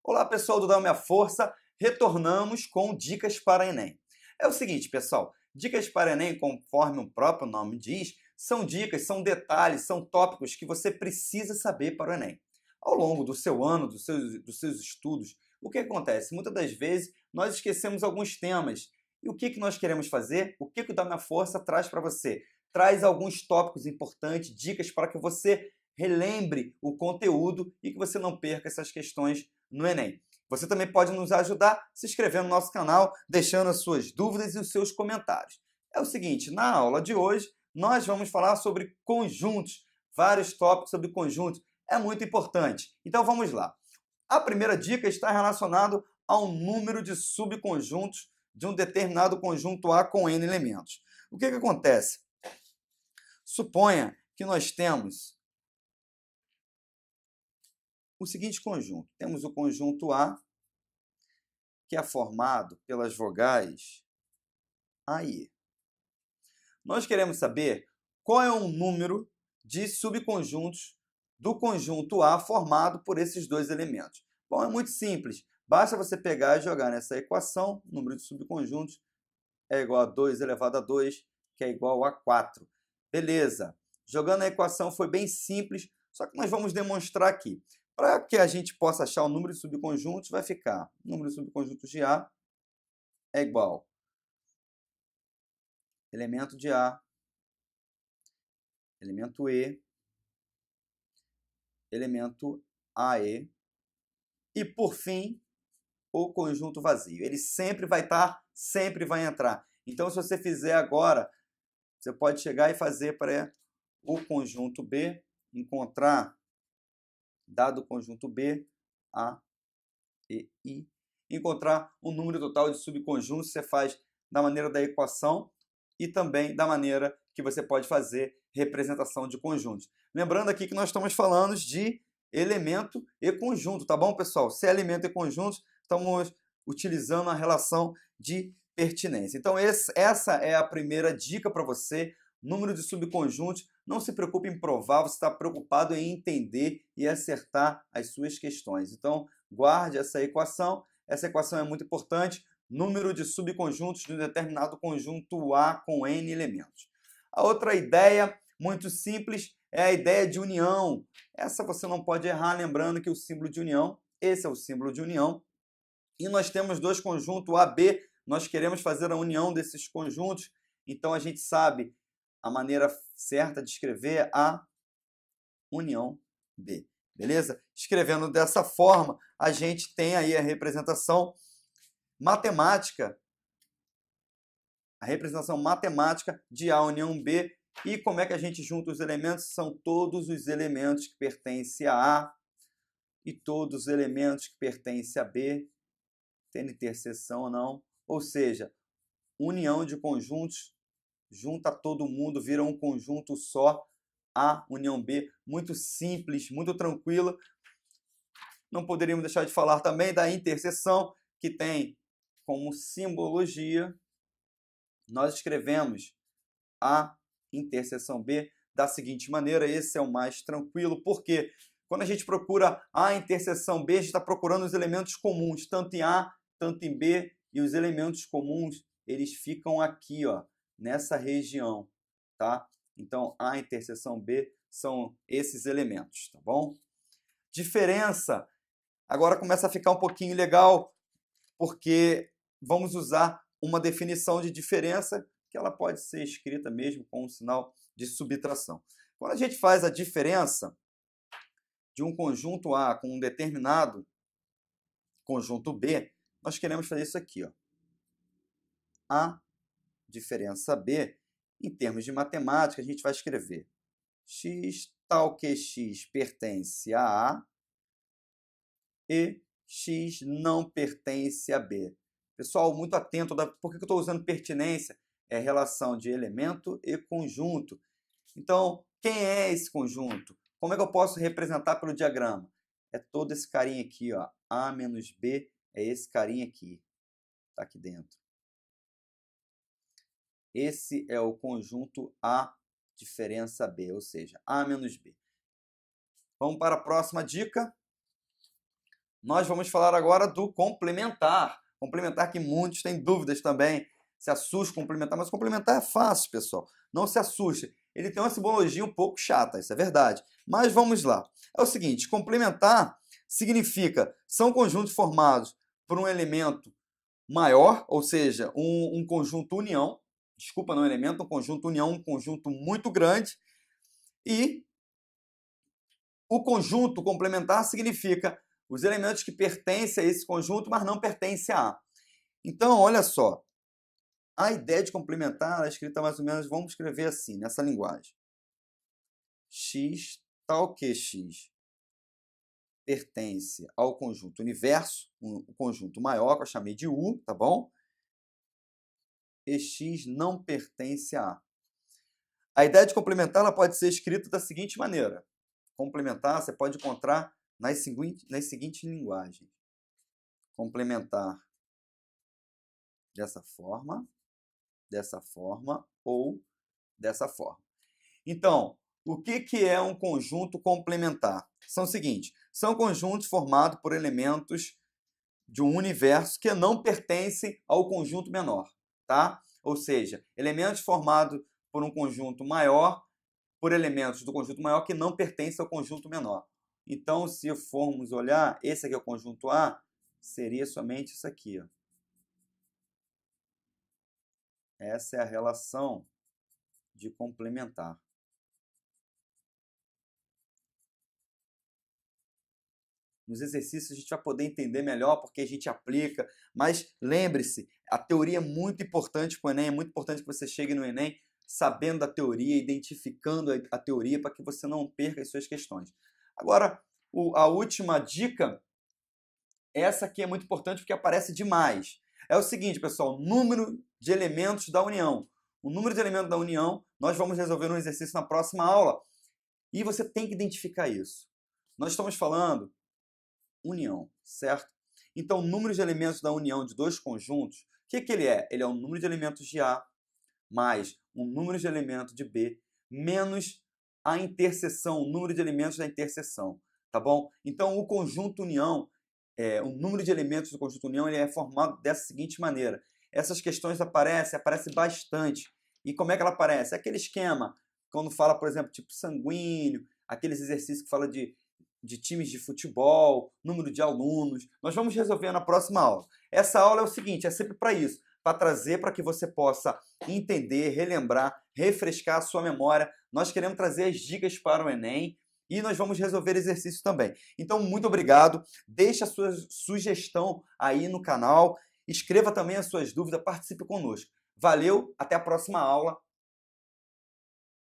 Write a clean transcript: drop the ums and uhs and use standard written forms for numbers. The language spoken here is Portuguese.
Olá, pessoal do Dá Minha Força, retornamos com dicas para Enem. É o seguinte, pessoal, dicas para Enem, conforme o próprio nome diz, são dicas, são detalhes, são tópicos que você precisa saber para o Enem. Ao longo do seu ano, dos seus estudos, o que acontece? Muitas das vezes nós esquecemos alguns temas. E o que nós queremos fazer? O que o Dá Minha Força traz para você? Traz alguns tópicos importantes, dicas para que você relembre o conteúdo e que você não perca essas questões no Enem. Você também pode nos ajudar se inscrevendo no nosso canal, deixando as suas dúvidas e os seus comentários. É o seguinte, na aula de hoje, nós vamos falar sobre conjuntos, vários tópicos sobre conjuntos. É muito importante. Então vamos lá. A primeira dica está relacionada ao número de subconjuntos de um determinado conjunto A com N elementos. O que acontece? Suponha que nós temos o seguinte conjunto. Temos o conjunto A, que é formado pelas vogais A e E. Nós queremos saber qual é o número de subconjuntos do conjunto A formado por esses dois elementos. Bom, é muito simples. Basta você pegar e jogar nessa equação, o número de subconjuntos é igual a 2 elevado a 2, que é igual a 4. Beleza. Jogando a equação foi bem simples, só que nós vamos demonstrar aqui. Para que a gente possa achar o número de subconjuntos, vai ficar o número de subconjuntos de A é igual elemento de A, elemento E, elemento AE e, por fim, o conjunto vazio. Ele sempre vai estar, sempre vai entrar. Então, se você fizer agora, você pode chegar e fazer para o conjunto B, encontrar, dado o conjunto B, A, E, I, encontrar o número total de subconjuntos, você faz da maneira da equação e também da maneira que você pode fazer representação de conjuntos. Lembrando aqui que nós estamos falando de elemento e conjunto, tá bom, pessoal? Se é elemento e conjunto, estamos utilizando a relação de pertinência. Então, essa é a primeira dica para você. Número de subconjuntos, não se preocupe em provar, você está preocupado em entender e acertar as suas questões. Então, guarde essa equação é muito importante, número de subconjuntos de um determinado conjunto A com N elementos. A outra ideia, muito simples, é a ideia de união. Essa você não pode errar, lembrando que o símbolo de união, esse é o símbolo de união, e nós temos dois conjuntos AB, nós queremos fazer a união desses conjuntos, então a gente sabe a maneira certa de escrever a união B. Beleza? Escrevendo dessa forma, a gente tem aí a representação matemática, de A união B. E como é que a gente junta os elementos? São todos os elementos que pertencem a A e todos os elementos que pertencem a B, tendo interseção ou não. Ou seja, união de conjuntos, junta todo mundo, vira um conjunto só, A união B. Muito simples, muito tranquilo. Não poderíamos deixar de falar também da interseção, que tem como simbologia, nós escrevemos A interseção B da seguinte maneira, esse é o mais tranquilo, porque quando a gente procura A interseção B, a gente está procurando os elementos comuns, tanto em A, tanto em B, e os elementos comuns, eles ficam aqui, ó, nessa região, tá? Então, A interseção B são esses elementos, tá bom? Diferença, agora começa a ficar um pouquinho legal, porque vamos usar uma definição de diferença que ela pode ser escrita mesmo com um sinal de subtração. Quando a gente faz a diferença de um conjunto A com um determinado conjunto B, nós queremos fazer isso aqui, ó. A diferença B, em termos de matemática, a gente vai escrever x tal que x pertence a A e x não pertence a B. Pessoal, muito atento, por que eu estou usando pertinência? É relação de elemento e conjunto. Então, quem é esse conjunto? Como é que eu posso representar pelo diagrama? É todo esse carinha aqui, ó. A menos B é esse carinha aqui. Está aqui dentro. Esse é o conjunto A diferença B, ou seja, A menos B. Vamos para a próxima dica. nós vamos falar agora do complementar. Complementar que muitos têm dúvidas também. Se assusta com complementar, mas complementar é fácil, pessoal. Não se assuste. Ele tem uma simbologia um pouco chata, isso é verdade. Mas vamos lá. É o seguinte, complementar significa, são conjuntos formados por um elemento maior, ou seja, um conjunto união, desculpa, não elemento, um conjunto união, um conjunto muito grande, e o conjunto complementar significa os elementos que pertencem a esse conjunto, mas não pertencem a. Então, olha só, a ideia de complementar é escrita mais ou menos, vamos escrever assim, nessa linguagem. X tal que X pertence ao conjunto universo, um conjunto maior, que eu chamei de U, tá bom? E X não pertence a. A ideia de complementar ela pode ser escrita da seguinte maneira. Complementar você pode encontrar nas seguintes linguagens. Complementar dessa forma ou dessa forma. Então, o que é um conjunto complementar? São o seguinte, são conjuntos formados por elementos de um universo que não pertencem ao conjunto menor, tá? Ou seja, elementos formados por um conjunto maior, por elementos do conjunto maior que não pertencem ao conjunto menor. Então, se formos olhar, esse aqui é o conjunto A, seria somente isso aqui, ó. Essa é a relação de complementar. Nos exercícios a gente vai poder entender melhor porque a gente aplica, mas lembre-se, a teoria é muito importante para o Enem, é muito importante que você chegue no Enem sabendo da teoria, identificando a teoria para que você não perca as suas questões. Agora, a última dica, essa aqui é muito importante porque aparece demais. É o seguinte, pessoal, número de elementos da união. O número de elementos da união, nós vamos resolver um exercício na próxima aula e você tem que identificar isso. Nós estamos falando união, certo? Então, o número de elementos da união de dois conjuntos, o que ele é? Ele é o número de elementos de A mais o número de elementos de B menos a interseção, o número de elementos da interseção, tá bom? Então, o conjunto união, o número de elementos do conjunto união, ele é formado dessa seguinte maneira. Essas questões aparecem bastante. E como é que ela aparece? É aquele esquema, quando fala, por exemplo, tipo sanguíneo, aqueles exercícios que fala de times de futebol, número de alunos. Nós vamos resolver na próxima aula. Essa aula é o seguinte, é sempre para isso, para trazer para que você possa entender, relembrar, refrescar a sua memória. Nós queremos trazer as dicas para o Enem e nós vamos resolver exercícios também. Então, muito obrigado. Deixe a sua sugestão aí no canal. Escreva também as suas dúvidas, participe conosco. Valeu, até a próxima aula.